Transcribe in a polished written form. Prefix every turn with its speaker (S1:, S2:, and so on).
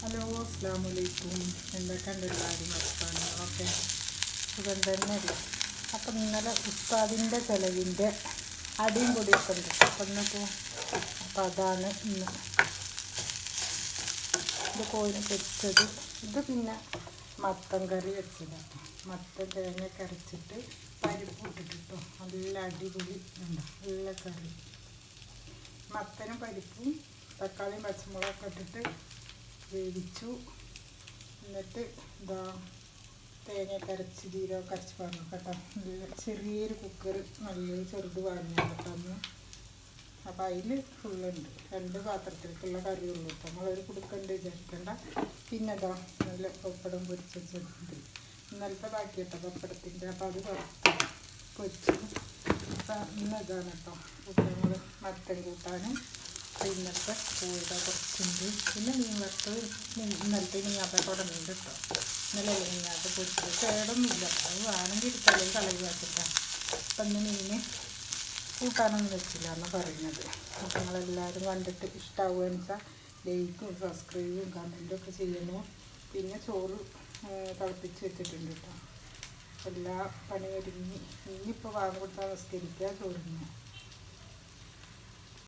S1: Hello, അസ്സലാമു അലൈക്കും. എന്തൊക്കെയുണ്ട് എല്ലാവരും വർത്തമാനങ്ങളൊക്കെ? സുഖം തന്നെയല്ലേ? അപ്പം ഇന്നലെ ഉസ്താദിൻ്റെ ചിലവിൻ്റെ അടിയും പൊടിയൊക്കെ ഉണ്ട്. അപ്പം അതാണ് ഇന്ന്. ഇത് കോഴിനെ പൊരിച്ചത്. ഇത് പിന്നെ മത്തൻ കറി വെച്ചതാണ്. മത്തൻ തേങ്ങയൊക്കെ അരച്ചിട്ട് പരിപ്പ് ഇട്ടിട്ടോ നല്ല അടിപൊളി ഉണ്ട്. നല്ല കറി. മത്തനും പരിപ്പും തക്കാളിയും പച്ചമുളകൊക്കെ ഇട്ടിട്ട് വേവിച്ചു. എന്നിട്ട് ഇതാ തേങ്ങയൊക്കെ അരച്ച് ജീരകമൊക്കെ അരച്ച് പറഞ്ഞു കേട്ടോ. ചെറിയൊരു കുക്കർ നല്ലൊരു ചെറുത് വാങ്ങിയാണ് കേട്ടോ അന്ന്. അപ്പം അതിൽ ഫുള്ളുണ്ട്. 2 പാത്രത്തിലേക്കുള്ള കറിയുള്ളൂ കേട്ടോ. നമ്മളൊരു കുടുക്കണ്ട് വിചാരിക്കണ്ട. പിന്നെ ഇതാ നല്ല പപ്പടം പൊരിച്ചിട്ടുണ്ട്. ഇന്നലത്തെ ബാക്കി കേട്ടോ പപ്പടത്തിൻ്റെ. അപ്പം അത് പൊരിച്ചു. അപ്പം ഇന്ന് ഇതാണ് കേട്ടോ കൂട്ടങ്ങൾ. മത്തൻ കൂട്ടാനും ഇന്നത്തെ കോഴിയുടെ കുറച്ചുണ്ട്. പിന്നെ മീൻ വറുത്തത് ഇന്നലത്തെ മീനാത്തോടെ ഉണ്ട് കേട്ടോ. ഇന്നലെ മീനാട്ട് പൊരിച്ചത് കേടൊന്നുമില്ല. അത് വേണമെങ്കിൽ എടുത്താലേ കളയുവാച്ചിട്ടാണ്. അപ്പം ഇന്ന് മീൻ കൂട്ടാനൊന്നും വെച്ചില്ല എന്നാണ് പറയുന്നത്. അപ്പം നിങ്ങളെല്ലാവരും കണ്ടിട്ട് ഇഷ്ടമാവുകയെന്ന് വെച്ചാൽ ലൈക്കും സബ്സ്ക്രൈബും കമൻറ്റും ഒക്കെ ചെയ്യണേ. പിന്നെ ചോറ് തിളപ്പിച്ച് വെച്ചിട്ടുണ്ട് കേട്ടോ. എല്ലാ പണി ഒരുങ്ങി ഇനിയിപ്പോൾ വാങ്ങി കൊടുത്താൽ നിസ്കരിക്കുക ചോറിന്.